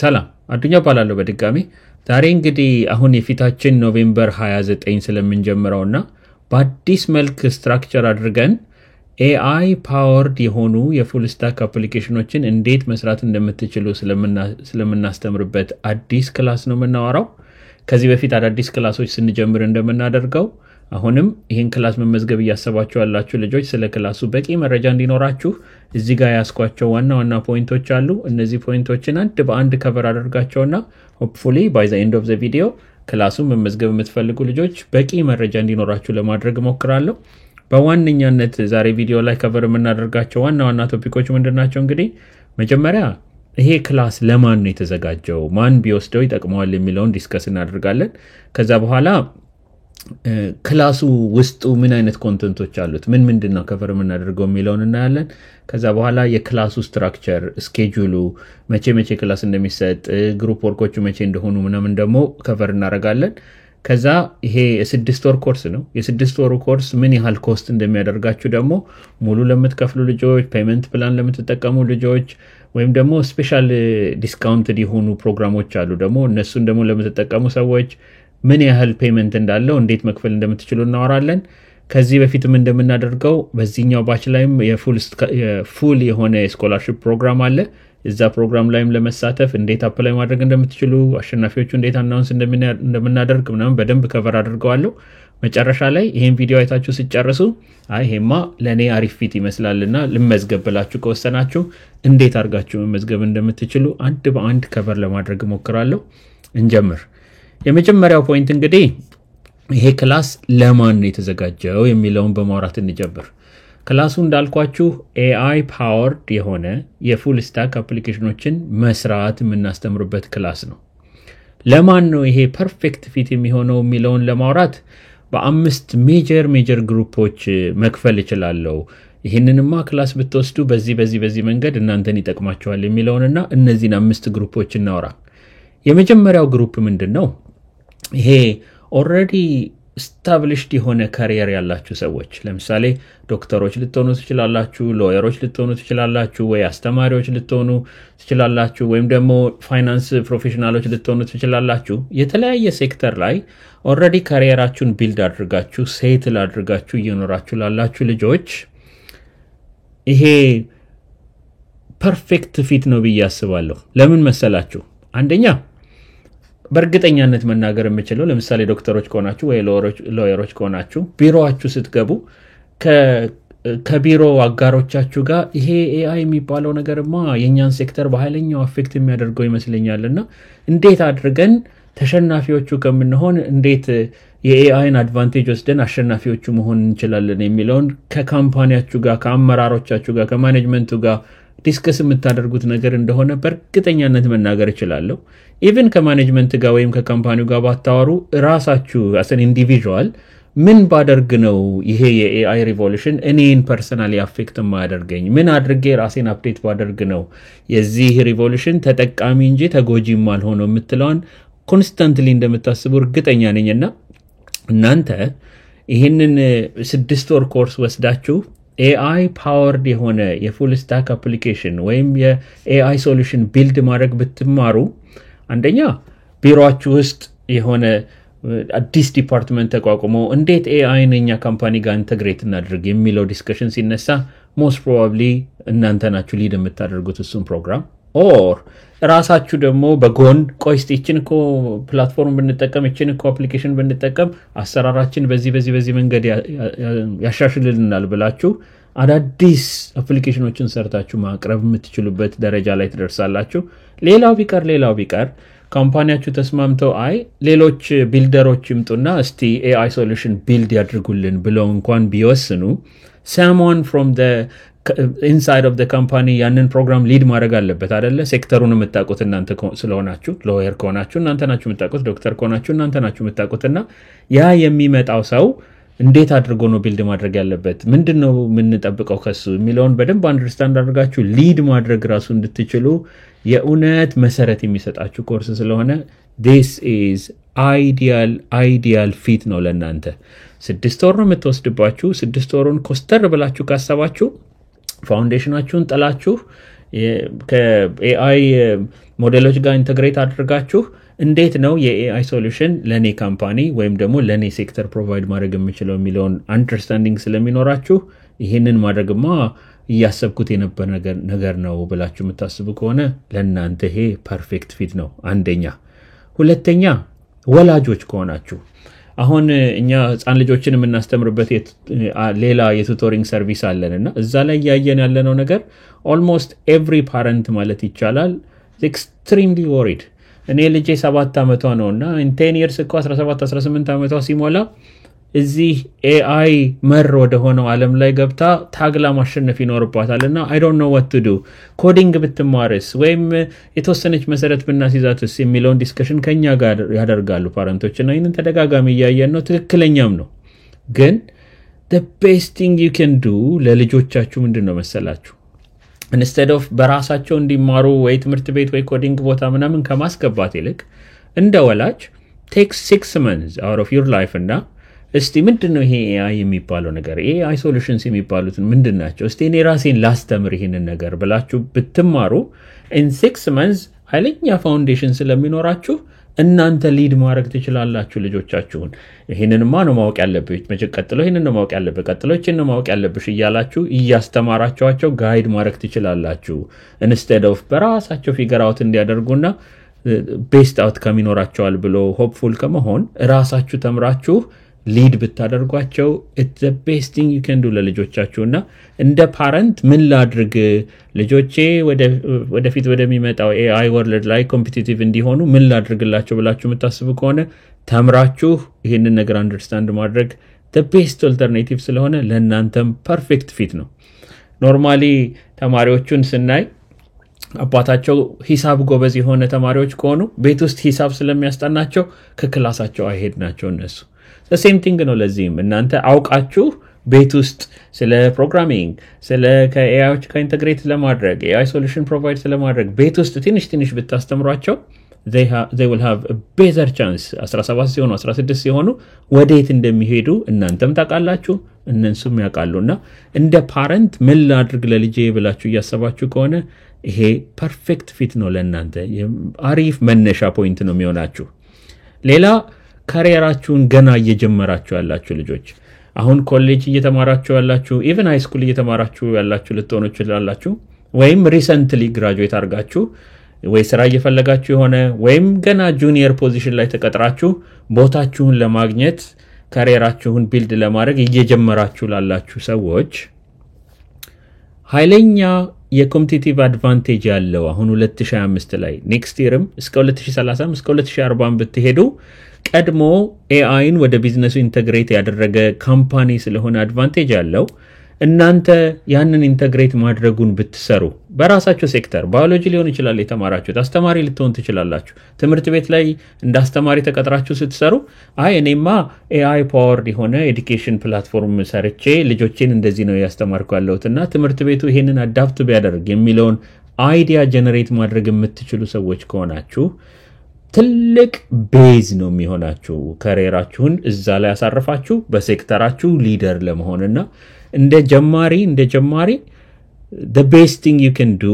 ሰላም አዱኛ ባላለው በድጋሚ ዛሬ እንግዲህ አሁን የፊታችን ኖቬምበር 29 ስለምንጀምረውና በአዲስ መልክ ስትራክቸር አድርገን AI powered የሆኑ የፉል ስታክ አፕሊኬሽኖችን እንዴት መስራት እንደምትችሉ ስለምናስተምርበት አዲስ ክላስ ነው የምናወራው። ከዚህ በፊት አዳዲስ ክላሶች ስንጀምር እንደምናደርገው አሁንም ይሄን ክላስ መመዝገብ ያያሰባችሁ ያላችሁ ልጆች ስለ ክላሱ በቂ መረጃ እንዲኖራችሁ እዚህ ጋር ያስኳቸው ዋና ፖይንቶች አሉ። እነዚህ ፖይንቶችን አንድ በአንድ ከቨር አድርጋቸውና hopefully by the end of the video ክላሱን መመዝገብ የምትፈልጉ ልጆች በቂ መረጃ እንዲኖራችሁ ለማድረግ ሞክራለሁ። በዋነኛነት ዛሬ ቪዲዮ ላይ ከቨር የምናደርጋቸው ዋና ቶፒኮች ምንድናቸው? እንግዲህ መጀመሪያ ይሄ ክላስ ለማን ነው የተዘጋጀው፣ ማን ቢወስደው ይጠቅመዋል የሚለውን ዲስከስ እናደርጋለን። ከዛ በኋላ ክላሱ ውስጡ ምን አይነት ኮንተንቶች አሉት፣ ምንድነው ከቨር የምናደርገው የሚለውን እናያለን። ከዛ በኋላ የክላሱ ስትራክቸር፣ ስኬጁሉ፣ መቼ ክላስ እንደሚሰጥ፣ ግሩፕ ወርኮቹ መቼ እንደሆኑ ምናምን ደግሞ ከቨር እናደርጋለን። ከዛ ይሄ የ6 ወር ኮርስ ነው። የ6 ወሩ ኮርስ ምን ያህል ኮስት እንደሚያደርጋችሁ ደግሞ ሙሉ ለምትከፍሉ ልጆች፣ ፔመንት ፕላን ለምትጠቀሙ ልጆች ወይም ደግሞ ስፔሻል ዲስካውንትድ የሆኑ ፕሮግራሞች አሉ ደግሞ እነሱን ደግሞ ለምትጠቀሙ ሰዎች ምን ያህል ፔመንት እንዳለው እንዴት መክፈል እንደምትችሉ እናወራለን። ከዚህ በፊትም እንደምናደርገው በዚህኛው ባች ላይም የፉል የሆነ ስኮላርሺፕ ፕሮግራም አለ። እዛ ፕሮግራም ላይም ለመሳተፍ እንዴት አፕላይ ማድረግ እንደምትችሉ አሸናፊዎቹ እንዴት አናውንስ እንደምናደርግ ምናምን በደንብ ከቨር አድርገዋለሁ። መጨረሻ ላይ ይሄን ቪዲዮ አይታችሁ ሲጨርሱ ይሄማ ለኔ አሪፍ ፊት ይመስላልና ልመዝገብ ብላችሁ ከወሰናችሁ እንዴት አድርጋችሁ መመዝገብ እንደምትችሉ አንድ በአንድ ከቨር ለማድረግ ሞክራለሁ። እንጀምር። የመጀመሪያው ፖይንት እንግዲህ ይሄ ክላስ ለማን ነው የተዘጋጀው የሚለውን በማውራት እንጀምር። ክላሱ እንዳልኳችሁ AI powered የሆነ የፉል ስታክ አፕሊኬሽኖችን መስራት የምናስተምርበት ክላስ ነው። ለማን ነው ይሄ ፐርፌክት ፊት የሚሆነው የሚለውን ለማውራት በአምስት ሜጀር ግሩፖች መክፈል ይችላልው። ይሄንንማ ክላስ ብትወስዱ በዚህ መንገድ እናንተን ይጠቅማችኋል የሚለውንና እነዚህን 5 ግሩፖች እናወራ። የመጀመሪያው ግሩፕ ምንድነው? ይሄ ኦሬዲ ስታብሊሽድ የሆነ ካሪየር ያላችሁ ሰዎች፣ ለምሳሌ ዶክተሮች ልትሆኑ ትችላላችሁ፣ ሎየሮች ልትሆኑ ትችላላችሁ፣ ወይ አስተማሪዎች ልትሆኑ ትችላላችሁ፣ ወይም ደግሞ ፋይናንስ ፕሮፌሽናሎች ልትሆኑ ትችላላችሁ። የተለያየ ሴክተር ላይ ኦሬዲ ካሪየራችሁን ቢልድ አድርጋችሁ ሴትል አድርጋችሁ እየኖራችሁ ላላችሁ ልጆች ይሄ ፐርፌክት ፊት ነው ብዬ አስባለሁ። ለምን መሰላችሁ? አንደኛ በእርግጠኛነት መናገር የምችለው ለምሳሌ ዶክተሮች ከሆናችሁ ወይ ሎየሮች ከሆናችሁ ቢሮአችሁ ስትገቡ ከቢሮ አጋሮቻችሁ ጋር ይሄ AI የሚባለው ነገርማ የኛን ሴክተር በኃይለኛው አፌክት የሚያደርገው ይመስለኛልና እንዴት አድርገን ተሸናፊዎቹ ከምንሆን እንዴት የAIን አድቫንቴጅ ወስደን አሸናፊዎቹ መሆን እንችላለን የሚለውን ከካምፓኒያችሁ ጋር፣ ከአመራሮቻችሁ ጋር፣ ከማኔጅመንቱ ጋር ዲስከስ የምታደርጉት ነገር እንደሆነ በእርግጠኛነት መናገር እችላለሁ። ኢቭን ከማኔጅመንት ጋር ወይም ከካምፓኒው ጋር ባታወሩ ራሳችሁ አሰን ኢንዲቪጁዋል ምን ባደርግ ነው ይሄ የAI ሪቮሉሽን እኔን ፐርሰናሊ አፌክት ማያደርገኝ፣ ምን አድርጌ ራሴን አፕዴት ባደርግ ነው የዚህ ሪቮሉሽን ተጠቃሚ እንጂ ተጎጂም አልሆነው የምትለውን ኮንስታንትሊ እንደምታስቡ እርግጠኛ ነኝና እናንተ ይሄንን 6 ወር ኮርስ ወስዳችሁ AI powered የሆነ የፉል ስታክ አፕሊኬሽን ወይም የAI ሶሉሽን ቢልድ ማድረግ ብትማሩ አንደኛ ቢሮአችሁ ውስጥ የሆነ አዲስ ዲፓርትመንት ተቋቁሞ እንዴት AI ነኛ ካምፓኒ ጋር ኢንተግሬት እናድርግ የሚለው ዲስከሽን ሲነሳ most probably እናንተ ናችሁ ሊድ የምታደርጉት እሱን ፕሮግራም። ኦር ራሳችሁ ደግሞ በጎን ቆይስት እቺንኮ ፕላትፎርም ብንጠቀም እቺንኮ አፕሊኬሽን ብንጠቀም አሰራራችን በዚህ መንገድ ያሻሽልልናል ብላችሁ አዳዲስ አፕሊኬሽኖችን ሰርታችሁ ማቅረብ የምትችሉበት ደረጃ ላይ ትደርሳላችሁ። ሌላው ቢቀር ካምፓኒያችሁ ተስማምተው ሌሎች ቢልደሮች ይምጡና እስቲ AI ሶሉሽን ቢልድ ያድርጉልን ብለው እንኳን ቢወስኑ someone from the inside of the company ያንን ፕሮግራም ሊድ ማድረግ አለበት አይደለ? ሴክተሩን የምታውቁት እናንተ ስለሆናችሁ፣ ሎየር ከሆናችሁ እናንተ ናችሁ የምታውቁት፣ ዶክተር ከሆናችሁ እናንተ ናችሁ የምታውቁትና ያ የሚመጣው ሰው እንዴት አድርጎ ነው ቢልድ ማድረግ ያለበት፣ ምንድነው የምንጠብቀው ከሱ የሚለውን በደንብ አንደርስታንድ አድርጋችሁ ሊድ ማድረግ ራሱ እንድትችሉ የኡነት መሰረት የሚሰጣችሁ ኮርስ ስለሆነ this is ideal fit ነው ለእናንተ። 6 ወር ነው የምትወስድባችሁ። 6 ወሩን ኮስተር ብላችሁ ካሰባችሁ ፋውንዴሽናችሁን ጥላችሁ ከኤአይ ሞዴሎች ጋር ኢንተግሬት አድርጋችሁ እንዴት ነው የኤአይ ሶሉሽን ለኔ ካምፓኒ ወይም ደግሞ ለኔ ሴክተር ፕሮቫይድ ማድረግ የምችለው የሚለውን አንደርስታንዲንግ ስለሚኖራችሁ ይሄንን ማድረግማ እያሰብኩት የነበር ነገር ነው ብላችሁ የምታስቡ ከሆነ ለእናንተ ይሄ ፐርፌክት ፊት ነው። አንደኛ። ሁለተኛ ወላጆች ከሆናችሁ አሁን እኛ ህፃን ልጆችን የምናስተምርበት ሌላ የቱቶሪንግ ሰርቪስ አለንና እዛ ላይ ያየን ያለነው ነገር ኦልሞስት ኤቭሪ ፓረንት ማለት ይቻላል ኤክስትሪምሊ ወሪድ። እኔ ልጄ 7 ዓመቷ ነውና ኢን 10 years እኮ 17 18 ዓመቷ ሲሞላ እዚህ ኤአይ መር ወደ ሆነው ዓለም ላይ ገብታ ታግላ ማሸነፍ ይኖርባታልና I don't know what to do ኮዲንግ ብትማርስ ወይም የተወሰነች መሰረት ብናስይዛትስ የሚለውን ዲስከሽን ከኛ ጋር ያደርጋሉ ፓረንቶችና ይሄንን ተደጋጋሚ ያያየን ነው። ትክክለኛም ነው። ግን the best thing you can do ለልጆቻችሁ ምንድነው መሰላችሁ? instead of በራሳቸው እንዲማሩ ወይ ትምህርት ቤት ወይ ኮዲንግ ቦታ ምናምን ከማስገባት ይልቅ እንደ ወላጅ take 6 months out of your life እና እስቲ ምንድነው ይሄ AI የሚባለው ነገር AI solutions የሚባሉትን ምንድናቸው እስቲ እኔ ራሴን ላስተምር ይሄንን ነገር ብላችሁ ብትማሩ in 6 months ኃይለኛ ፋውንዴሽን ስለሚኖራችሁ እናንተ ሊድ ማድረግ ትችላላችሁ ልጆቻችሁን። ይሄንንማ ነው ማወቅ ያለብህ መጨቀጥሎ ይሄንን ነው ማወቅ ያለብህ ቀጥሎ ይሄንን ነው ማወቅ ያለብሽ እያላችሁ እያስተማራችኋቸው ጋይድ ማድረግ ትችላላችሁ instead of በራሳቸው ፊገር አውት እንዲያደርጉና ቤስት አውትካም ይኖራቸዋል ብሎ ሆፕፉል ከመሆን ራሳችሁ ተምራችሁ ሊድ ብታደርጓቸው it's the best thing you can do ለልጆቻችሁና እንደ ፓረንት ምን ላድርግ ልጆቼ ወደፊት ወደሚመጣው AI ወርልድ ላይ ኮምፒቲቲቭ እንዲሆኑ ምን ላድርግላቸው ብላችሁ የምታስቡ ከሆነ ተምራችሁ ይሄንን ነገር አንደርስታንድ ማድረግ the best alternative ስለሆነ ለእናንተም ፐርፌክት ፊት ነው። ኖርማሊ ተማሪዎቹን ስናይ አባታቸው ሂሳብ ጎበዝ የሆነ ተማሪዎች ከሆኑ ቤት ውስጥ ሂሳብ ስለሚያስጠናቸው ከክላሳቸው አይሄድ ናቸው እነሱ the same thing ነው። ለዚህም እናንተ አውቃችሁ ቤት ውስጥ ስለ ፕሮግራሚንግ ስለ ከኤአይዎች ጋር ኢንተግሬት ለማድረግ AI solution provide ስለማድረግ ቤት ውስጥ ትንሽ ብታስተምሯቸው they will have a better chance 17 ሲሆኑ 16 ሲሆኑ ወዴት እንደሚሄዱ እናንተም ታውቃላችሁ እነሱም ያውቃሉና እንደ ፓረንት ምን ላድርግ ለልጄ ብላችሁ እያሰባችሁ ከሆነ ይሄ ፐርፌክት ፊት ነው ለእናንተ አሪፍ መነሻ ፖይንት ነው የሚሆናችሁ። ሌላ ካሪየራችሁን ገና እየጀመራችሁ ያላችሁ ልጆች አሁን ኮሌጅ እየተማራችሁ ያላችሁ ኢቭን ሃይ ስኩል እየተማራችሁ ያላችሁ ልትሆኑ ይችላላችሁ ወይም ሪሰንትሊ ግራጁዌት አድርጋችሁ ወይ ስራ እየፈለጋችሁ የሆነ ወይም ገና ጁኒየር ፖዚሽን ላይ ተቀጥራችሁ ቦታችሁን ለማግኘት ካሪየራችሁን ቢልድ ለማድረግ እየጀመራችሁ ላላችሁ ሰዎች ኃይለኛ የኮምፒቲቲቭ አድቫንቴጅ ያለው አሁን 2025 ላይ ኔክስት ይርም እስከ 2030 እስከ 2040 ብትሄዱ ቀድሞ ኤአይን ወደ ቢዝነሱ ኢንተግሬት ያደረገ ካምፓኒ ስለሆነ አድቫንቴጅ ያለው እናንተ ያንን ኢንተግሬት ማድረጉን ብትሰሩ በራሳችሁ ሴክተር ባዮሎጂ ሊሆን ይችላል የተማራችሁት አስተማሪ ልትሆን ትችላላችሁ። ትምህርት ቤት ላይ እንደ አስተማሪ ተቀጥራችሁ ስትሰሩ እኔማ ኤአይ ፓወርድ የሆነ ኤዱኬሽን ፕላትፎርም ሰርቼ ልጆቼን እንደዚህ ነው ያስተማርኩ ያለሁትና ትምህርት ቤቱ ይሄንን አዳፕት ቢያደርግ የሚለውን አይዲያ ጀነሬት ማድረግ የምትችሉ ሰዎች ከሆናችሁ ትልቅ ቤዝ ነው የሚሆናችሁ ካሪየራችሁን እዛ ላይ ያሳርፋችሁ በሴክተራችሁ ሊደር ለመሆንና እንደ ጀማሪ the best thing you can do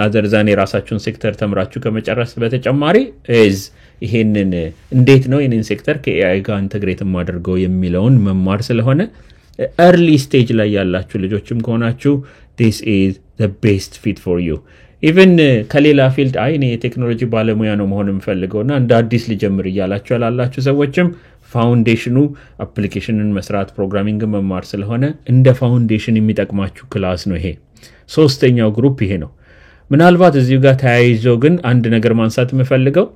other than የራሳችሁን ሴክተር ተምራችሁ ከመጨረስ በተጨማሪ is ይሄንን እንዴት ነው ይሄንን ሴክተር ከኤአይ ጋር ኢንተግሬት ማድረገው የሚለውን መማር ስለሆነ early stage ላይ ያላችሁ ልጆችም ከሆናችሁ this is the best fit for you even ከሌላ ፊልድ እኔ የቴክኖሎጂ ባለሙያ ነው መሆን የምፈልገውና እንደ አዲስ ልጀምር ይያላችሁ ያላላችሁ ሰዎችም ፋውንዴሽኑ አፕሊኬሽንን መስራት ፕሮግራሚንግ መማር ስለሆነ እንደ ፋውንዴሽን የሚጠቅማችሁ ክላስ ነው ይሄ። ሶስተኛው ግሩፕ ይሄ ነው። ምናልባት እዚሁ ጋር ተያይዞ ግን አንድ ነገር ማንሳት የምፈልገው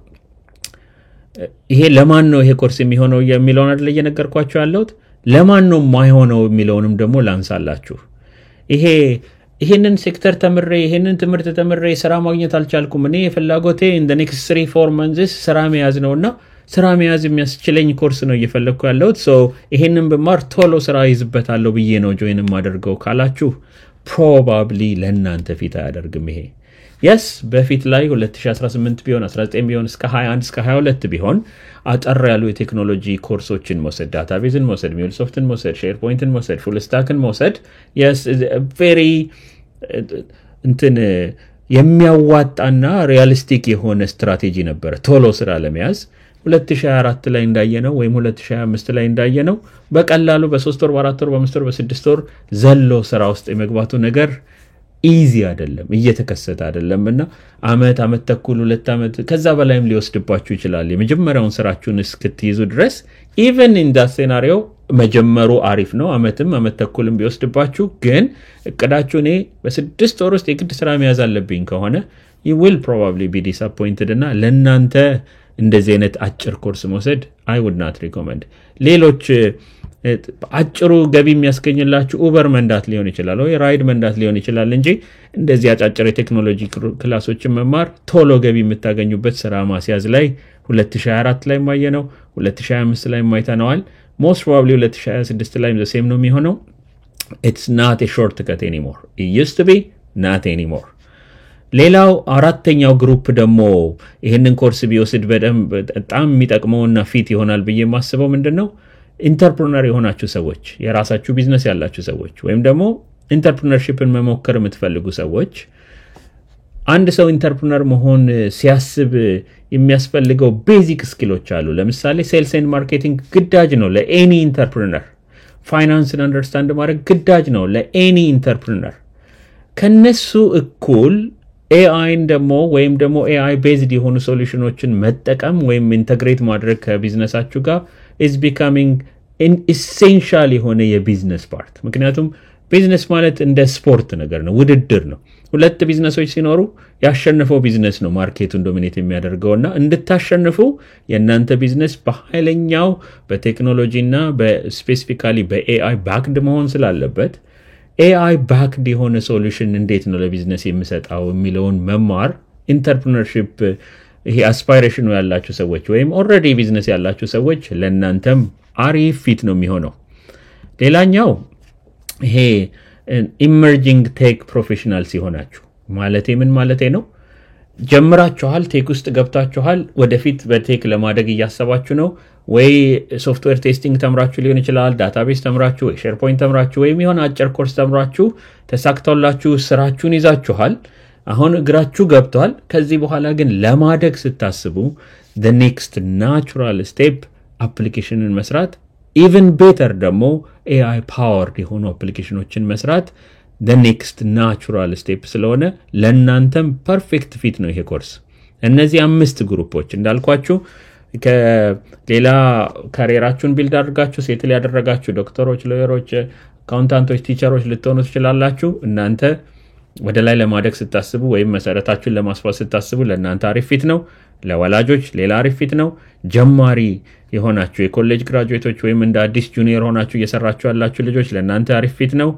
ይሄ ለማን ነው ይሄ ኮርስ የሚሆነው የሚለውን አይደል እየነገርኳችሁ ያለሁት ለማን ነው የማይሆነው የሚለውንም ደግሞ ላንሳላችሁ። ይሄንን ሴክተር ተምሬ ይሄንን ትምህርት ተምሬ ስራ ማግኘት አልቻልኩም እኔ ፍላጎቴ in the next 3-4 months ስራ መያዝ ነውና ስራ መያዝ የሚያስችለኝ ኮርስ ነው እየፈለኩ ያለሁት ይሄንን በማር ቶሎ ስራ ይዝበታለሁ ብዬ ነው ጆይን ማደርገው ካላችሁ probably ለእናንተ ፊት አያደርግም ይሄ yes በፊት ላይ 2018 ቢሆን 19 ቢሆን እስከ 21 እስከ 22 ቢሆን አጠር ያሉ የቴክኖሎጂ ኮርሶችን መውሰድ ዳታቤዝን መውሰድ ሚልሶፍትን መውሰድ ሼርፖይንትን መውሰድ ፉል ስታክን መውሰድ yes very እንትን የሚያዋጣና ሪያሊስቲክ የሆነ ስትራቴጂ ነበር ቶሎ ስራ ለመያዝ 2024 ላይ እንዳየነው ወይም 2025 ላይ እንዳየነው በቀላሉ በ3 ወር በ4 ወር በ5 ወር በ6 ወር ዘሎ ስራ ውስጥ የመግባቱ ነገር ኢዚ አይደለም እየተከሰተ አይደለምና አመት ተኩል 2 አመት ከዛ በላይም ሊወስድባችሁ ይችላል የመጀመሪያውን ስራችሁን እስክትይዙ ድረስ even in that scenario መጀመሩ አሪፍ ነው አመት ተኩልም ቢወስድባችሁ ግን እቅዳችሁ እኔ በ6 ወር ውስጥ የግድ ስራ መያዝ አለብኝ ከሆነ you will probably be disappointed እና ለናንተ እንደዚህ አይነት አጭር ኮርስ መውሰድ I would not recommend ሌሎች አጭሩ ገቢ የሚያስገኝላችሁ ኡበር መንዳት ሊሆን ይችላል ወይ ራይድ መንዳት ሊሆን ይችላል እንጂ እንደዚህ አጫጭር የቴክኖሎጂ ክላሶችን መማር ቶሎ ገቢ የምታገኙበት ስራ ማስያዝ ላይ 2024 ላይ ማየነው 2025 ላይ ማይተናል most probably 2026 ላይ the same ነው የሚሆነው it's not a shortcut anymore it used to be not anymore ሌላው አራተኛው ግሩፕ ደግሞ ይሄንን ኮርስ ቢወስድ በጣም የሚጠቅመውና ፊት ይሆናል ብዬ ማስበው ምንድነው ኢንተርፕረነር የሆናችሁ ሰዎች የራሳችሁ ቢዝነስ ያላችሁ ሰዎች ወይም ደግሞ ኢንተርፕረነርሺፕን መሞከር የምትፈልጉ ሰዎች አንድ ሰው ኢንተርፕረነር መሆን ሲያስብ የሚያስፈልገው ቤዚክ ስኪሎች አሉ ለምሳሌ ሴልስ ኤንድ ማርኬቲንግ ግዳጅ ነው ለኤኒ ኢንተርፕረነር ፋይናንስን አንደርስታንድ ማድረግ ግዳጅ ነው ለኤኒ ኢንተርፕረነር ከነሱ እኩል ኤአይን ደግሞ ወይም ደግሞ ኤአይ ቤዝድ የሆኑ ሶሉሽኖችን መጠቀም ወይም ኢንተግሬት ማድረግ ከቢዝነሳችሁ ጋር is becoming an essential የሆነ የቢዝነስ ፓርት ምክንያቱም ቢዝነስ ማለት እንደ ስፖርት ነገር ነው ውድድር ነው ሁለት ቢዝነሶች ሲኖሩ ያሸነፈው ቢዝነስ ነው ማርኬቱን ዶሚኔት የሚያደርገውና እንድታሸንፉ የእናንተ ቢዝነስ በኃይለኛው በቴክኖሎጂና በስፔሲፊካሊ በኤአይ ባክድ መሆን ስላለበት AI backed የሆነ ሶሉሽን እንዴት ነው ለቢዝነስ የሚሰጣው የሚለውን መማር ኢንተርፕረነርሺፕ ይሄ አስፓይሬሽኑ ያላችሁ ሰዎች ወይም ኦሬዲ ቢዝነስ ያላችሁ ሰዎች ለእናንተም አሪፍ ፊት ነው የሚሆነው ሌላኛው ይሄ ኢመርጂንግ ቴክ ፕሮፌሽናልስ ይሆናችሁ ማለቴ ምን ማለቴ ነው ጀምራችኋል ቴክ ውስጥ ገብታችኋል ወደፊት በቴክ ለማደግ እያሰባችሁ ነው ወይ ሶፍትዌር ቴስቲንግ ተምራችሁ ሊሆን ይችላል ዳታቤዝ ተምራችሁ ወይ ሼርፖይንት ተምራችሁ ወይ የሚሆን አጭር ኮርስ ተምራችሁ ተሳክቶላችሁ ስራችሁን ይዛችኋል አሁን እግራችሁ ገብቷል ከዚህ በኋላ ግን ለማደግ ስታስቡ the next natural step applicationን መስራት even better ደግሞ AI powered የሆኑ አፕሊኬሽኖችን መስራት the next natural step ስለሆነ ለእናንተም ፐርፌክት ፊት ነው ይሄ ኮርስ እነዚህ 5 ግሩፖች እንዳልኳችሁ ከሌላ ካሪየራችሁን ቢልድ አድርጋችሁ ሴትል ያደረጋችሁ ዶክተሮች ሎየሮች አካውንታንቶች ቲቸሮች ልትሆኑ ትችላላችሁ እናንተ ወደ ላይ ለማደግ ስታስቡ ወይም መሰረታችሁን ለማስፋት ስታስቡ ለእናንተ አሪፍ ፊት ነው ለወላጆች ሌላ አሪፍ ፊት ነው ጀማሪ የሆናችሁ የኮሌጅ ግራጁዌቶች ወይም እንደ አዲስ ጁኒየር ሆናችሁ እየሰራችሁ ያላችሁ ልጆች ለእናንተ አሪፍ ፊት ነው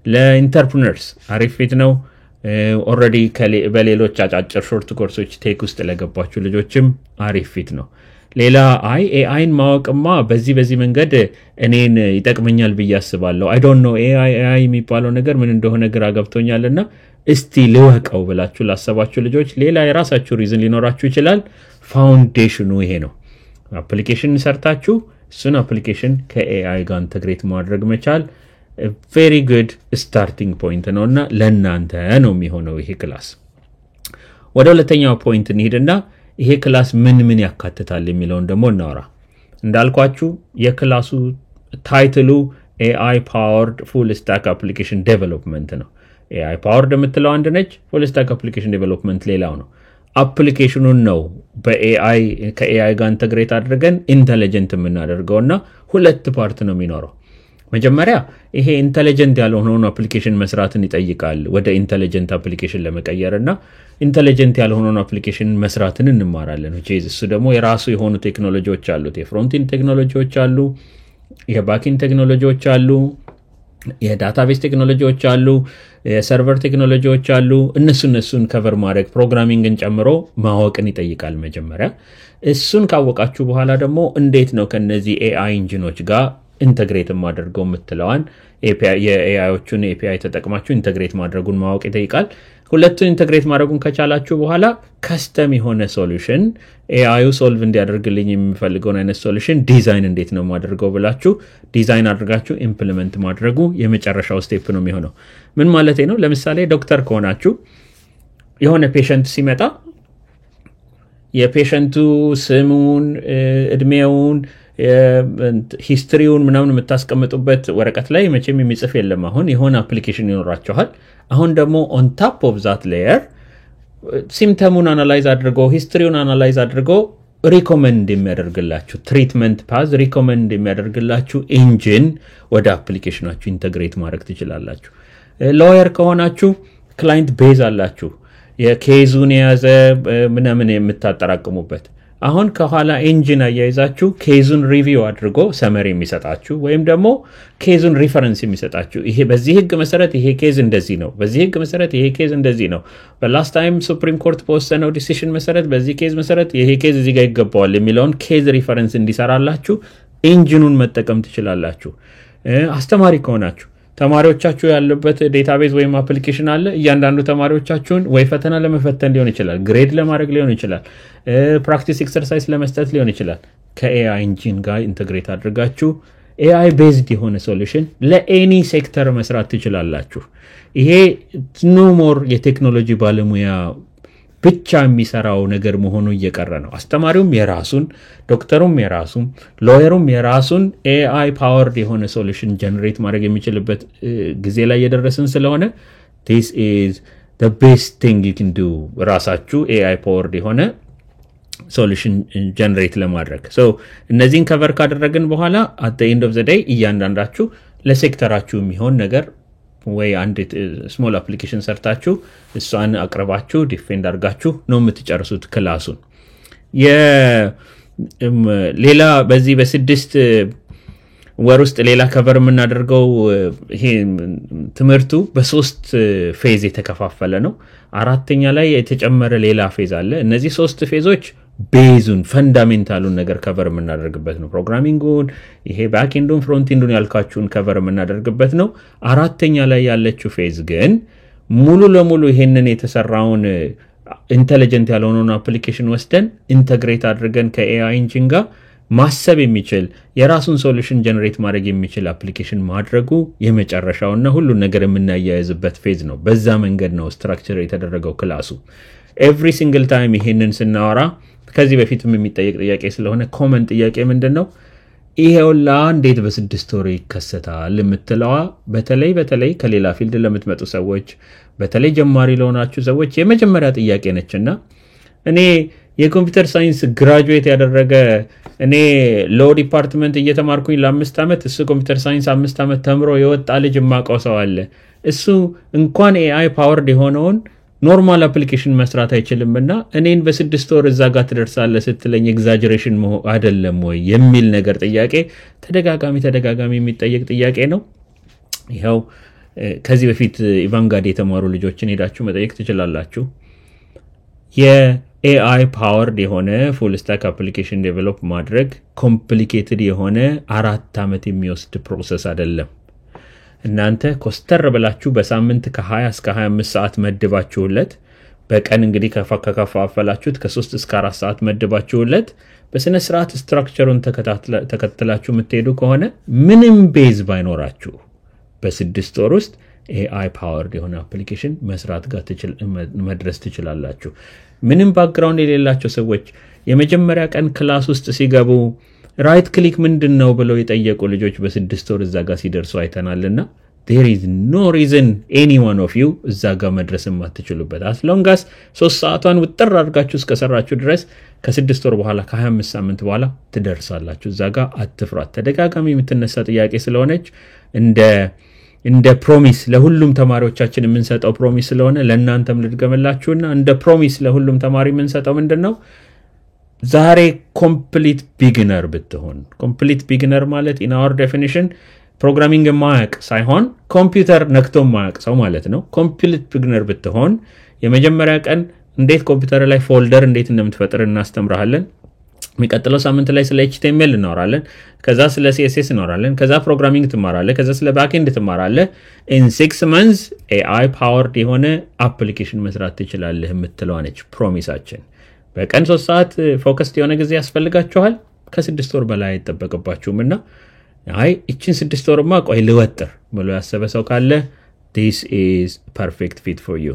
ለኢንተርፕረነርስ አሪፍ ፊት ነው ኦሬዲ በሌሎች አጫጭር ሾርት ኮርሶች ቴክ ውስጥ ለገባችሁ ልጆችም አሪፍ ፊት ነው ሌላ ኤአይን ማወቅማ በዚህ መንገድ እኔን ይጠቅመኛል ብዬ አስባለሁ I don't know AI የሚባለው ነገር ምን እንደሆነ ግራ ገብቶኛልና እስቲ ልወቀው ብላችሁ ላሰባችሁ ልጆች ሌላ የራሳችሁ ሪዝን ሊኖራችሁ ይችላል ፋውንዴሽኑ ይሄ ነው አፕሊኬሽን ሰርታችሁ እሱን አፕሊኬሽን ከኤአይ ጋር ኢንተግሬት ማድረግ መቻል very good starting point ነውና ለእናንተ ነው የሚሆነው ይሄ ክላስ ወደ ሁለተኛው ፖይንት እንሂድና ይሄ ክላስ ምን ያካትታል የሚለውን ደግሞ እናወራ እንዳልኳችሁ የክላሱ ታይትሉ AI powered full stack application development ነው AI powered የምትለው አንድ ነች full stack application development ሌላው ነው አፕሊኬሽኑን ነው በኤአይ ከኤአይ ጋር ኢንተግሬት አድርገን ኢንተለጀንት የምናደርገውና ሁለት ፓርት ነው የሚኖረው መጀመሪያ ይሄ ኢንተለጀንት ያልሆነውን አፕሊኬሽን መስራትን ይጠይቃል ወደ ኢንተለጀንት አፕሊኬሽን ለመቀየርና ኢንተለጀንት ያልሆነውን አፕሊኬሽን መስራትን እንማራለን እሱ ደግሞ የራሱ የሆኑ ቴክኖሎጂዎች አሉት የፍሮንት ኤንድ ቴክኖሎጂዎች አሉ የባክ ኤንድ ቴክኖሎጂዎች አሉ የዳታቤዝ ቴክኖሎጂዎች አሉ የሰርቨር ቴክኖሎጂዎች አሉ እነሱን ከቨር ማድረግ ፕሮግራሚንግን ጨምሮ ማወቅን ይጠይቃል መጀመሪያ እሱን ካወቃችሁ በኋላ ደግሞ እንዴት ነው ከነዚህ ኤአይ ኢንጂኖች ጋር ኢንተግሬት ማድረገው የምትለዋን API የAI-ዎቹን API ተጠቅማችሁ ኢንተግሬት ማድረጉን ማወቅ ይጠይቃል ሁለቱን ኢንተግሬት ማድረጉን ከቻላችሁ በኋላ ከስተም የሆነ ሶሉሽን AI ሶልቭ እንዲያደርግልኝ የሚፈልገው አይነት ሶሉሽን ዲዛይን እንዴት ነው ማድረገው ብላችሁ ዲዛይን አድርጋችሁ ኢምፕሊመንት ማድረጉ የመጨረሻው ስቴፕ ነው የሚሆነው ምን ማለት ነው ለምሳሌ ዶክተር ከሆናችሁ የሆነ ፔሸንት ሲመጣ የፔሸንቱ ስሙን እድሜውን ሂስትሪውን ምናምን የምታስቀምጡበት ወረቀት ላይ መቼም የሚጽፍ የለም አሁን የሆነ አፕሊኬሽን ይኖራችኋል አሁን ደግሞ on top of that layer ሲምፕተሙን አናላይዝ አድርጎ ሂስትሪውን አናላይዝ አድርጎ ሪኮመንድ የሚያደርግላችሁ ትሪትመንት ፓዝ ሪኮመንድ የሚያደርግላችሁ ኢንጂን ወደ አፕሊኬሽናችሁ ኢንተግሬት ማድረግ ትችላላችሁ ሎየር ከሆናችሁ ክላይንት ቤዝ አላችሁ የኬዙን ያዘ ምናምን የምታጠራቅሙበት አሁን ከኋላ ኢንጂን አያይዛችሁ ኬዙን ሪቪው አድርጎ ሰመሪ የሚሰጣችሁ ወይም ደግሞ ኬዙን ሪፈረንስ የሚሰጣችሁ ይሄ በዚህ ህግ መሰረት ይሄ ኬዝ እንደዚህ ነው በዚህ ህግ መሰረት ይሄ ኬዝ እንደዚህ ነው በላስት ታይም ሱፕሪም ኮርት በወሰነው ዲሲሽን መሰረት በዚህ ኬዝ መሰረት ይሄ ኬዝ እዚህ ጋር ይገባዋል የሚለውን ኬዝ ሪፈረንስ እንዲሰራላችሁ ኢንጂኑን መጠቀም ትችላላችሁ አስተማሪ ከሆናችሁ ተማሪዎቻችሁ ያሉበት ዴታቤዝ ወይም አፕሊኬሽን አለ እያንዳንዱ ተማሪዎቻችሁን ወይ ፈተና ለመፈተን ሊሆን ይችላል ግሬድ ለማድረግ ሊሆን ይችላል ፕራክቲስ ኤክሰርሳይዝ ለመስጠት ሊሆን ይችላል ከAI ኢንጂን ጋር ኢንተግሬት አድርጋችሁ AI ቤዝድ የሆነ ሶሉሽን ለኤኒ ሴክተር መስራት ትችላላችሁ ይሄ ኖ ሞር የቴክኖሎጂ ባለሙያ ብቻ የሚሰራው ነገር መሆኑ እየቀረ ነው አስተማሪውም የራሱን ዶክተሩም የራሱን ሎየሩም የራሱን AI powered የሆነ ሶሉሽን ጀነሬት ማድረግ የሚችልበት ጊዜ ላይ እየደረስን ስለሆነ this is the best thing you can do ራሳችሁ AI powered የሆነ ሶሉሽን ጀነሬት ለማድረግ so እነዚህን ከቨር ካደረግን በኋላ at the end of the day እያንዳንዳችሁ ለሴክተራችሁ የሚሆን ነገር ወይ አንድ ስሞል አፕሊኬሽን ሰርታችሁ እሷን አቅርባችሁ ዲፌንድ አድርጋችሁ ነው የምትጨርሱት ክላሱን ሌላ በዚህ በ6 ወር ውስጥ ሌላ ከቨር የምናደርገው ይሄ ትምህርቱ በ3 ፌዝ የተከፋፈለ ነው አራተኛ ላይ የተጨመረ ሌላ ፌዝ አለ እነዚህ 3 ፌዞች ቤዙን ፈንዳሜንታሉን ነገር ከቨር የምናደርግበት ነው ፕሮግራሚንጉን ይሄ ባክ ኤንዱን ፍሮንት ኤንዱን ያልካችሁን ከቨር የምናደርግበት ነው አራተኛ ላይ ያለችው ፌዝ ግን ሙሉ ለሙሉ ይሄንን የተሰራውን ኢንተለጀንት ያልሆነውን አፕሊኬሽን ወስደን ኢንተግሬት አድርገን ከAI ኢንጂን ጋር ማሰብ የሚችል የራሱን ሶሉሽን ጀነሬት ማድረግ የሚችል አፕሊኬሽን ማድረጉ የመጨረሻውና ሁሉ ነገር የምናያይዝበት ፌዝ ነው በዛ መንገድ ነው ስትራክቸር የተደረገው ክላሱ every single time ይሄንን ስናወራ ከዚህ በፊትም የሚጠየቅ ጥያቄ ስለሆነ ኮመን ጥያቄ ምንድነው ይሄውላ እንዴት በ6 ወር ይከሰታል የምትለዋ በተለይ ከሌላ ፊልድ ለምትመጡ ሰዎች በተለይ ጀማሪ ለሆናችሁ ሰዎች የመጀመሪያ ጥያቄ ነችና እኔ የኮምፒውተር ሳይንስ ግራጁዌት ያደረገ እኔ ሎ ዲፓርትመንት እየተማርኩኝ ለ5 አመት እሱ ኮምፒውተር ሳይንስ 5 አመት ተምሮ የወጣ ልጅ ማቀው ሰው አለ እሱ እንኳን AI powered የሆነውን ኖርማል አፕሊኬሽን መስራት አይችልምና እኔን በ6 ወር እዛ ጋር ትደርሳለህ ስትለኝ ኤግዛጀሬሽን አይደለም ወይ የሚል ነገር ጥያቄ ተደጋጋሚ የሚጠየቅ ጥያቄ ነው ይሄው ከዚህ በፊት ኢቫንጋዲ የተማሩ ልጆችን ሄዳችሁ መጠየቅ ትችላላችሁ የAI powered የሆነ full stack application develop ማድረግ complicated የሆነ 4 አመት የሚወስድ ፕሮሰስ አይደለም እናንተ ኮስተር ብላችሁ በሳምንት ከ20 እስከ 25 ሰዓት መድባችሁለት በቀን እንግዲህ ከፋፋላችሁት ከ3 እስከ 4 ሰዓት መድባችሁለት በስነ ስርዓት ስትራክቸሩን ተከትላችሁ የምትሄዱ ከሆነ ምንም ቤዝ ባይኖራችሁ በ6 ወር ውስጥ AI powered የሆነ አፕሊኬሽን መስራት ጋር መድረስ ትችላላችሁ ምንም ባክግራውንድ የሌላቸው ሰዎች የመጀመሪያ ቀን ክላስ ውስጥ ሲገቡ ራይት ክሊክ ምንድነው ብለው የጠየቁ ልጆች በ6 ወር እዛ ጋር ሲደርሱ አይተናልና there is no reason any one of you እዛ ጋር መድረስ ማትችሉበት as long as 3 ሰዓቷን ውጥር አድርጋችሁ እስከሰራችሁ ድረስ ከ6 ወር በኋላ ከ25 ሳምንት በኋላ ትደርሳላችሁ እዛ ጋር አትፍራት ተደጋጋሚ የምትነሳ ጥያቄ ስለሆነች እንደ ፕሮሚስ ለሁሉም ተማሪዎቻችን የምንሰጠው ፕሮሚስ ስለሆነ ለእናንተም ልድገምላችሁና እንደ ፕሮሚስ ለሁሉም ተማሪ የምንሰጠው ምንድነው ዛሬ ኮምፕሊት ቢጊነር ብትሆን ኮምፕሊት ቢጊነር ማለት in our definition ፕሮግራሚንግ ማያቅ ሳይሆን ኮምፒውተር ነክቶ ማያቅ ሰው ማለት ነው ኮምፕሊት ቢጊነር ብትሆን የመጀመሪያ ቀን እንዴት ኮምፒውተር ላይ ፎልደር እንዴት እንደምትፈጥር እናስተምራለን የሚቀጥለው ሳምንት ላይ ስለ HTML እናወራለን ከዛ ስለ CSS እናወራለን ከዛ ፕሮግራሚንግ ትማራለህ ከዛ ስለ ባክኤንድ ትማራለህ in 6 months AI powered የሆነ አፕሊኬሽን መስራት ትችላለህ የምትለው ነች ፕሮሚሳችን በቀን 3 ሰዓት ፎከስድ የሆነ ጊዜ ያስፈልጋችኋል ከ6 ወር በላይ አይጠበቅባችሁምና አይ እቺን 6 ወርማ ቆይ ልወጥር ብሎ ያሰበ ሰው ካለ this is perfect fit for you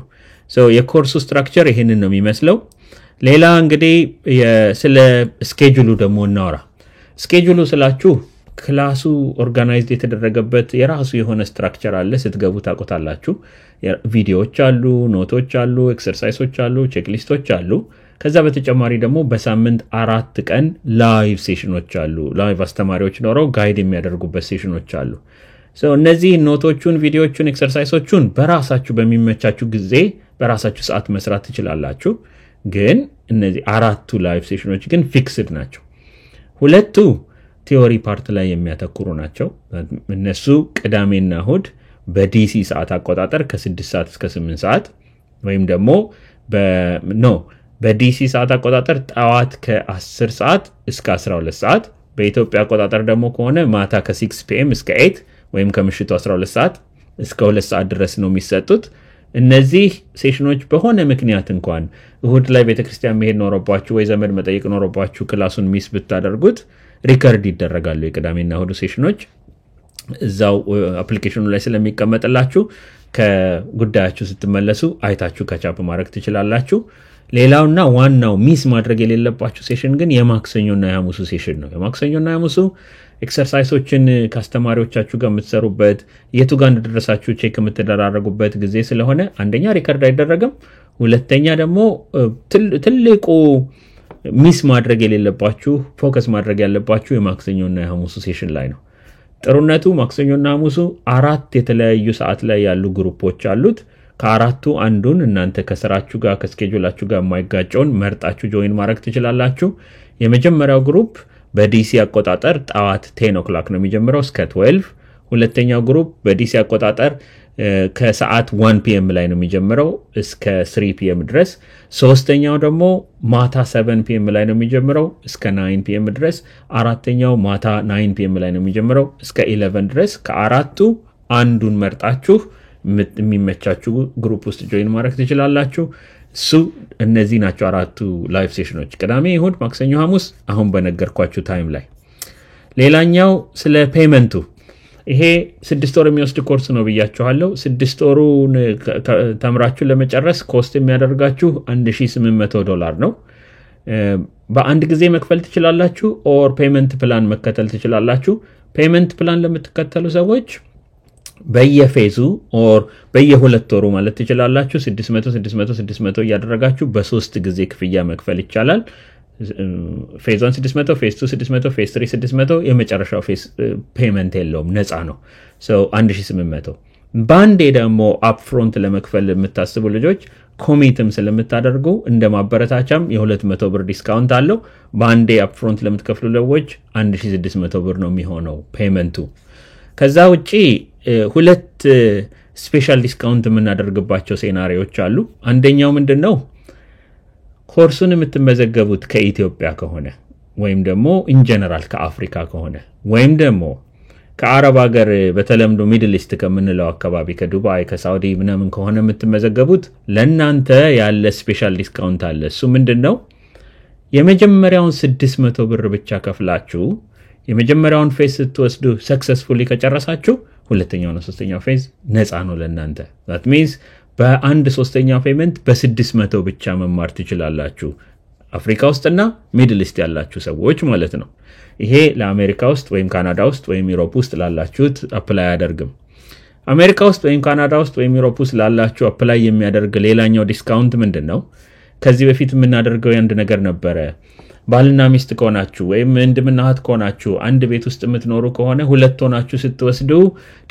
so የኮርሱ ስትራክቸር ይሄንን ነው የሚመስለው ሌላ እንግዲህ ስለ ስኬጁሉ ደግሞ እናወራ ስኬጁሉ ስላችሁ ክላሱ ኦርጋናይዝድ የተደረገበት የራሱ የሆነ ስትራክቸር አለ ስትገቡ ታቆታላችሁ ቪዲዮዎች አሉ ኖቶች አሉ ኤክሰርሳይሶች አሉ ቼክሊስቶች አሉ ከዛ በተጨማሪ ደግሞ በሳምንት 4 ቀን ላይቭ ሴሽኖች አሉ ላይቭ አስተማሪዎች ኖረው ጋይድ የሚያደርጉበት ሴሽኖች አሉ so እነዚህ ኖቶቹን ቪዲዮቹን ኤክሰርሳይሶቹን በራሳችሁ በሚመቻችሁ ጊዜ በራሳችሁ ሰዓት መስራት ትችላላችሁ ግን እነዚህ 4ቱ ላይቭ ሴሽኖች ግን ፊክስድ ናቸው ሁለቱ ቲዮሪ ፓርት ላይ የሚያተኩሩ ናቸው እነሱ ቅዳሜና እሁድ በዲሲ ሰዓት አቆጣጠር ከ6 ሰዓት እስከ 8 ሰዓት ወይም ደግሞ በዲሲ ሰዓት አቆጣጠር ጠዋት ከ10 ሰዓት እስከ 12 ሰዓት በኢትዮጵያ አቆጣጠር ደግሞ ከሆነ ማታ ከ6 PM እስከ 8 ወይም ከምሽቱ 12 ሰዓት እስከ 2 ሰዓት ድረስ ነው የሚሰጡት እነዚህ ሴሽኖች በሆነ ምክንያት እንኳን እሁድ ላይ ቤተክርስቲያን መሄድ ኖርባችሁ ወይ ዘመድ መጠየቅ ኖርባችሁ ክላሱን ሚስ ብታደርጉት ሪከርድ ይደረጋሉ የቅዳሜና እሁድ ሴሽኖች እዛው አፕሊኬሽኑ ላይ ስለሚቀመጥላችሁ ከጉዳያችሁ ስትመለሱ አይታችሁ ካቻፕ ማድረግ ትችላላችሁ ሌላውና ዋናው ሚስ ማድረግ የሌለባችሁ ሴሽን ግን የማክሰኞና የሐሙሱ ሴሽን ነው የማክሰኞና የሐሙሱ ኤክሰርሳይሶችን ካስተማሪዎቻችሁ ጋር የምትሰሩበት የቱ ጋር እንደደረሳችሁ ቼክ የምትደራረጉበት ጊዜ ስለሆነ አንደኛ ሪከርድ አይደረግም ሁለተኛ ደግሞ ትልቁ ሚስ ማድረግ የሌለባችሁ ፎከስ ማድረግ ያለባችሁ የማክሰኞና የሐሙሱ ሴሽን ላይ ነው ጥሩነቱ ማክሰኞና ሐሙሱ 4 የተለያዩ ሰዓት ላይ ያሉ ግሩፖች አሉት ከአራቱ አንዱን እናንተ ከስራችሁ ጋር ከስኬጁላችሁ ጋር የማይጋጨውን መርጣችሁ ጆይን ማድረግ ትችላላችሁ የመጀመሪያው ግሩፕ በዲሲ አቆጣጠር ጣዋት 10 o'clock ነው የሚጀምረው እስከ 12 ሁለተኛው ግሩፕ በዲሲ አቆጣጠር ከሰዓት 1 PM ላይ ነው የሚጀምረው እስከ 3 PM ድረስ ሶስተኛው ደግሞ ማታ 7 PM ላይ ነው የሚጀምረው እስከ 9 PM ድረስ አራተኛው ማታ 9 PM ላይ ነው የሚጀምረው እስከ 11 ድረስ ከአራቱ አንዱን መርጣችሁ የሚመቻችሁ ግሩፕ ውስጥ ጆይን ማድረግ ትችላላችሁ እነዚህ ናቸው አራቱ ላይቭ ሴሽኖች ቅዳሜ እሁድ ማክሰኞ ሐሙስ አሁን በነገርኳችሁ ታይም ላይ ሌላኛው ስለ ፔመንቱ ይሄ 6 ወር የሚወስድ ኮርስ ነው ብያችኋለሁ 6 ወሩን ተምራችሁ ለመጨረስ ኮስት የሚያደርጋችሁ $1800 ነው በአንድ ጊዜ መክፈል ትችላላችሁ ኦር ፔመንት ፕላን መከተል ትችላላችሁ ፔመንት ፕላን ለምትከተሉ ሰዎች በየፌዙ ኦር በየሁለት ወሩ ማለት ትችላላችሁ 600 እያደረጋችሁ በ3 ጊዜ ክፍያ መክፈል ይቻላል ፌዝ 1 600 ፌዝ 2 600 ፌዝ 3 600 የመጨረሻው ፌዝ ፔመንት የለውም ነፃ ነው so 1800 ባንዴ ደግሞ አፕፍሮንት ለመክፈል የምታስቡ ልጆች ኮሚትም ስለምታደርጉ እንደማበረታቻም የ200 ብር ዲስካውንት አለው ባንዴ አፕፍሮንት ለምትከፍሉ ለዎች 1600 ብር ነው የሚሆነው ፔመንቱ ከዛ ውጪ ሁለት ስፔሻል ዲስካውንት የምናደርግባቸው ሴናሪዎች አሉ አንደኛው ምንድነው ኮርሱን የምትመዘገቡት ከኢትዮጵያ ከሆነ ወይም ደግሞ ኢን ጀነራል ከአፍሪካ ከሆነ ወይም ደግሞ ከአረብ ሀገር በተለምዶ ሚድል ኢስት ከምንለው አካባቢ ከዱባይ ከሳውዲ ምናምን ከሆነ የምትመዘገቡት ለእናንተ ያለ ስፔሻል ዲስካውንት አለ እሱ ምንድነው የመጀመሪያውን 600 ብር ብቻ ከፍላችሁ የመጀመሪያውን ፌዝ ስትወስዱ ሰክሰስፉሊ ከጨረሳችሁ ሁለተኛውና ሶስተኛው ፌዝ ነፃ ነው ለእናንተ that means በአንድ ሶስተኛው ፔመንት በ600 ብቻ መማር ትችላላችሁ አፍሪካ ውስጥና ሚድል ኢስት ያላችሁ ሰዎች ማለት ነው ይሄ ለአሜሪካ ውስጥ ወይም ካናዳ ውስጥ ወይም ዩሮፕ ውስጥ ላላችሁት አፕላይ ያደርግም አሜሪካ ውስጥ ወይም ካናዳ ውስጥ ወይም ዩሮፕ ውስጥ ላላችሁ አፕላይ የሚያደርግ ሌላኛው ዲስካውንት ምንድነው ከዚህ በፊት የምናደርገው አንድ ነገር ነበረ ባልና ሚስት ከሆናችሁ ወይም ወንድምና እህት ከሆናችሁ አንድ ቤት ውስጥ የምትኖሩ ከሆነ ሁለት ሆናችሁ ስትወስዱ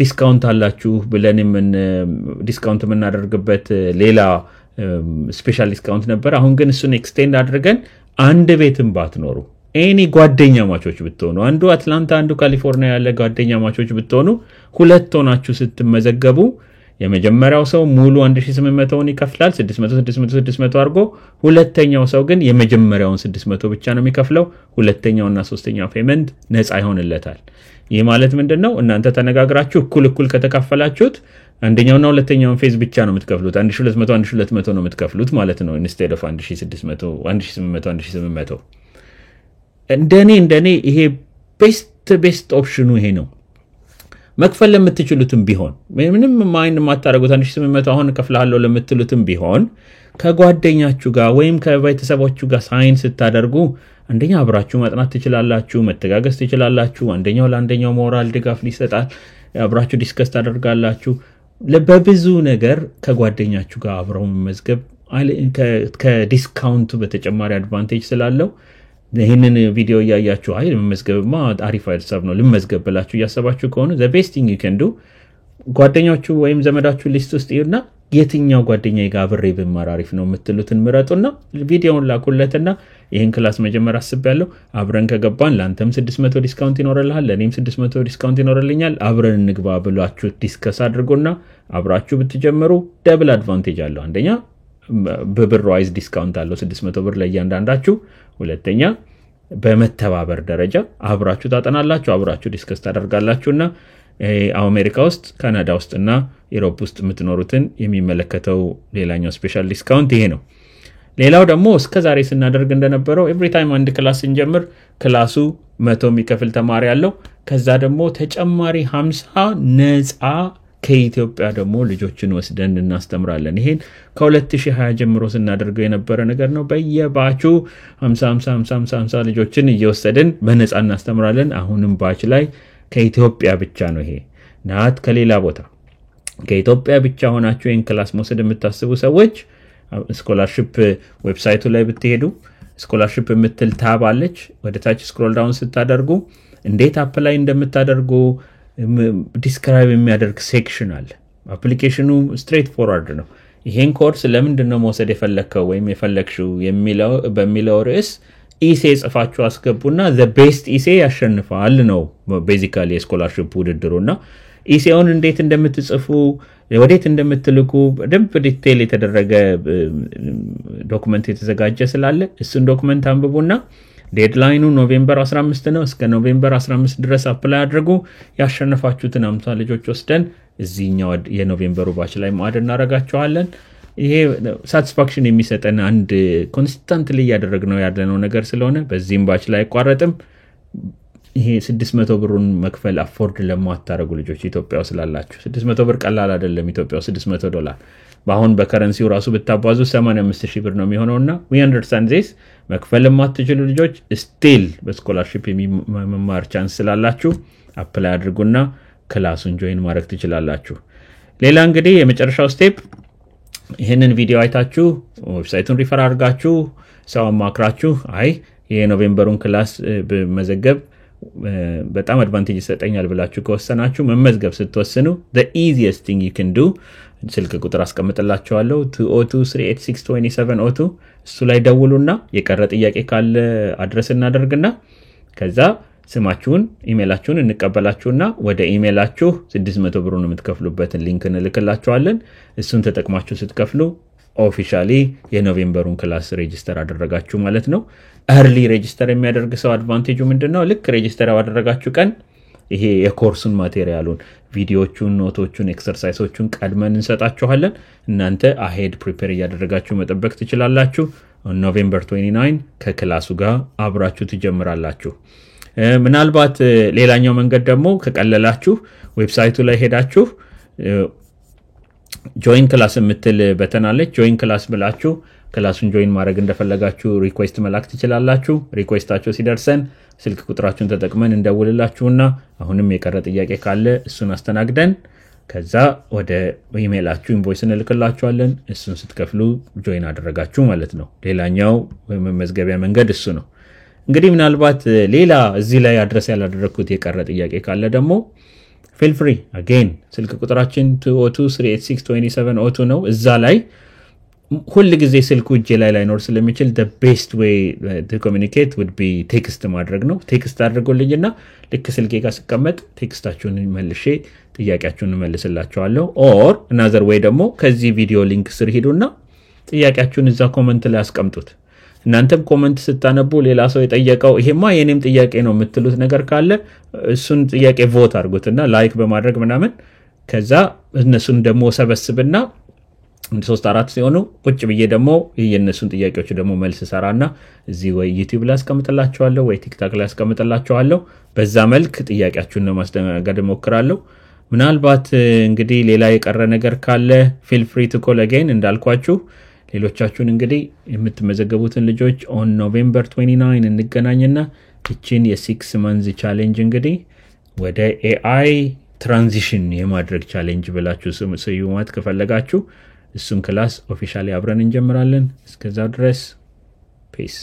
ዲስካውንት አላችሁ ብለን ዲስካውንት የምናደርግበት ሌላ ስፔሻል ዲስካውንት ነበር አሁን ግን እሱን ኤክስቴንድ አድርገን አንድ ቤትም ባትኖሩ ኤኒ ጓደኛ ማቾች ብትሆኑ አንዱ አትላንታ አንዱ ካሊፎርኒያ ያለ ጓደኛ ማቾች ብትሆኑ ሁለት ሆናችሁ ስትመዘገቡ የመጀመሪያው ሰው ሙሉ 1800ን ይከፍላል 600 አድርጎ ሁለተኛው ሰው ግን የመጀመሪያውን 600 ብቻ ነው የሚከፍለው ሁለተኛውና ሶስተኛው ፔመንት ነፃ ይሆንለታል ይሄ ማለት ምንድነው እናንተ ተነጋግራችሁ እኩል ከተካፈላችሁት አንደኛውና ሁለተኛውን ፌዝ ብቻ ነው የምትከፍሉት 1200 ነው የምትከፍሉት ማለት ነው instead of 1800 እንደኔ ይሄ ቤስት ኦፕሽኑ ይሄ ነው መክፈል ለምትችሉትም ቢሆን ምንም ማይንድ ማታረጉት 1800 አሁን ከፍላለሁ ለምትሉትም ቢሆን ከጓደኛችሁ ጋር ወይም ከቤተሰቦቻችሁ ጋር ሳይን ስታደርጉ አንደኛ አብራችሁ ማጥናት ትችላላችሁ መተጋገዝ ትችላላችሁ አንደኛው ለአንደኛው ሞራል ድጋፍ ሊሰጣል አብራችሁ ዲስከስ ታደርጋላችሁ ለበብዙ ነገር ከጓደኛችሁ ጋር አብረው መዝገብ ከዲስካውንቱ በተጨማሪ አድቫንቴጅ ስላለው ይሄንን ቪዲዮ ያያችሁ አይደል መዝገብማ አሪፍ ሀሳብ ነው ለመዝገብ ብላችሁ ያሰባችሁ ከሆነ the best thing you can do ጓደኛችሁ ወይም ዘመዳችሁ ሊስት ውስጥ ይውና የትኛው ጓደኛዬ ጋር አብሬ ብማር አሪፍ ነው የምትሉትን ምረጡና ቪዲዮውን ላኩለትና ይሄን ክላስ መጀመር አስቤያለሁ አብረን ከገባን ላንተም 600 ዲስካውንት ይኖርልሃል ለኔም 600 ዲስካውንት ይኖርልኛል አብረን እንግባ ብላችሁ ዲስከስ አድርጉና አብራችሁ ብትጀምሩ ደብል አድቫንቴጅ አለው አንደኛ በብር ዋይዝ ዲስካውንት አለው 600 ብር ለእያንዳንዳችሁ ሁለተኛ በመተባበር ደረጃ አብራችሁ ታጠናላችሁ አብራችሁ ዲስከስ ታደርጋላችሁና አሜሪካ ውስጥ ካናዳ ውስጥና ዩሮፕ ውስጥ የምትኖሩትን የሚመለከተው ሌላኛው ስፔሻል ዲስካውንት ይሄ ነው ሌላው ደግሞ እስከዛሬ ስናደርግ እንደነበረው ኤቭሪ ታይም አንድ ክላስ እንጀምር ክላሱ 100 የሚከፍል ተማሪ ያለው ከዛ ደግሞ ተጨማሪ 50 ነፃ ከኢትዮጵያ ደግሞ ልጆችን ወስደን እናስተምራለን ይሄን ከ2020 ጀምሮ ስናደርገው የነበረ ነገር ነው በየባቹ 50 ልጆችን እየወሰድን በነፃ እናስተምራለን አሁንም ባች ላይ ከኢትዮጵያ ብቻ ነው ይሄ ናት ከሌላ ቦታ ከኢትዮጵያ ብቻ ሆናችሁ ይሄን ክላስ መውሰድ የምታስቡ ሰዎች ስኮላርሺፕ ዌብሳይቱ ላይ ብትሄዱ ስኮላርሺፕ የምትል ታብ አለች ወደ ታች ስክሮል ዳውን ስታደርጉ እንዴት አፕላይ እንደምታደርጉ ዲስክራይብ የሚያደርግ ሴክሽን አለ አፕሊኬሽኑ ስትሬት ፎርዋርድ ነው ይሄን ኮርስ ለምንድን ነው መውሰድ የፈለከው ወይም የፈለክሽው በሚለው ርዕስ ኢሴ ጽፋችሁ አስገቡና the best ኢሴ ያሸንፋል ነው ቤዚካሊ የስኮላርሺፕ ውድድሩና ኢሴውን እንዴት እንደምትጽፉ ወዴት እንደምትልኩ በደንብ ዲቴል የተደረገ ዶክመንት የተዘጋጀ ስላለ እሱን ዶክመንት አንብቡና ዴድላይኑ ኖቬምበር 15 ነው እስከ ኖቬምበር 15 ድረስ አፕላይ አድርጉ ያሸነፋችሁትን 50 ልጆች ወስደን እዚህኛው የኖቬምበሩ ባች ላይ ማድ እናረጋቸዋለን ይሄ ሳቲስፋክሽን የሚሰጠን አንድ ኮንስታንትሊ ያደረግነው ያለነው ነገር ስለሆነ በዚህም ባች ላይ አይቋረጥም ይሄ 600 ብሩን መክፈል አፎርድ ለማታረጉ ልጆች ኢትዮጵያ ውስጥ ስላላችሁ 600 ብር ቀላል አይደለም ኢትዮጵያ ውስጥ $600 በአሁን በከረንሲው ራሱ ብታባዙ 85000 ብር ነው የሚሆነውና we understand this መክፈል ለማትችሉ ልጆች ስቲል በስኮላርሺፕ የሚማር ቻንስ ስላላችሁ አፕላይ አድርጉና ክላሱን ጆይን ማድረግ ትችላላችሁ ሌላ እንግዲህ የመጨረሻው ስቴፕ ይሄንን ቪዲዮ አይታችሁ ዌብሳይቱን ሪፈር አድርጋችሁ ሰው ማክራችሁ የኖቬምበሩን ክላስ በመዘገብ በጣም አድቫንቴጅ ይሰጠኛል ብላችሁ ከወሰናችሁ መመዝገብ ስትወስኑ the easiest thing you can do ስልክ ቁጥር አስቀምጥላችኋለሁ 20238622702 እሱ ላይ ደውሉና የቀረ ጥያቄ ካለ አድረስ እናደርግና ከዛ ስማችሁን ኢሜላችሁን እንቀበላችሁና ወደ ኢሜላችሁ 600 ብሩን የምትከፍሉበትን ሊንክ እንልክላችኋለን እሱን ተጠቅማችሁ ስትከፍሉ ኦፊሻሊ የኖቬምበሩን ክላስ ሬጂስተር አደረጋችሁ ማለት ነው early register የሚያደርግ ሰው አድቫንቴጁ ምንድነው ልክ ሬጂስተር ያደረጋችሁ ቀን ይሄ የኮርሱን ማቴሪያሉን ቪዲዮቹን ኖቶቹን ኤክሰርሳይሶቹን ቀድመን እንሰጣችኋለን እናንተ አሄድ ፕሪፔር ያደረጋችሁ መጠበቅ ትችላላችሁ ኖቬምበር 29 ከክላሱ ጋር አብራችሁ ትጀምራላችሁ ምናልባት ሌላኛው መንገድ ደግሞ ከቀለላችሁ ዌብሳይቱ ላይ ሄዳችሁ ጆይን ክላስ የምትል በተን አለች ጆይን ክላስ ብላችሁ ክላሱን ጆይን ማድረግ እንደፈለጋችሁ ሪኩዌስት መላክ ትችላላችሁ ሪኩዌስታችሁ ሲደርሰን ስልክ ቁጥራችሁን ተጠቅመን እንደውልላችሁና አሁንም የቀረ ጥያቄ ካለ እሱን አስተናግደን ከዛ ወደ ኢሜላችሁ ኢንቮይስ እንልክላችኋለን እሱን ስትከፍሉ ጆይን አደረጋችሁ ማለት ነው ሌላኛው መመዝገቢያ መንገድ እሱ ነው እንግዲህ ምናልባት ሌላ እዚህ ላይ አድረስ ያላደረኩት የቀረ ጥያቄ ካለ ደግሞ feel free again ስልክ ቁጥራችን 20238622702 ነው እዛ ላይ ሁሉ ጊዜ ስልኩ እጄ ላይ ላይኖር ስለሚችል the best way to communicate would be ቴክስት ማድረግ ነው። ቴክስት አድርጎልኝና ልክ ስልኬ ጋር ስቀመጥ ቴክስታችሁን መልሼ ጥያቄያችሁን መልስላችኋለሁ። or another way ደግሞ ከዚህ ቪዲዮ ሊንክ ስር ሄዱና ጥያቄያችሁን እዛ ኮሜንት ላይ አስቀምጡት። እናንተም ኮሜንት ስታነቡ ሌላ ሰው የጠየቀው ይሄማ የኔም ጥያቄ ነው የምትሉት ነገር ካለ እሱን ጥያቄ ቮት አድርጉትና ላይክ በማድረግ ምናምን ከዛ እነሱን ደግሞ ሰበስብና 3-4 ሲሆኑ ቁጭ ብዬ ደግሞ የነሱን ጥያቄዎች ደግሞ መልስ ሰራና እዚህ ወይ ዩቲዩብ ላይ አስቀምጥላችኋለሁ ወይ ቲክቶክ ላይ አስቀምጥላችኋለሁ። በዛ መልክ ጥያቄያችሁን ለማስተናገድ እሞክራለሁ። ምናልባት እንግዲህ ሌላ የቀረ ነገር ካለ feel free to call again እንዳልኳችሁ ሌሎቻችሁን እንግዲህ የምትመዘገቡትን ልጆች on November 29 እንገናኝና እቺን የ6 months challenge እንግዲህ ወደ AI transition የማድረግ ቻሌንጅ ብላችሁ ስዩማት ከፈለጋችሁ እሱን ክላስ ኦፊሻሊ አብረን እንጀምራለን። እስከዛው ድረስ ፒስ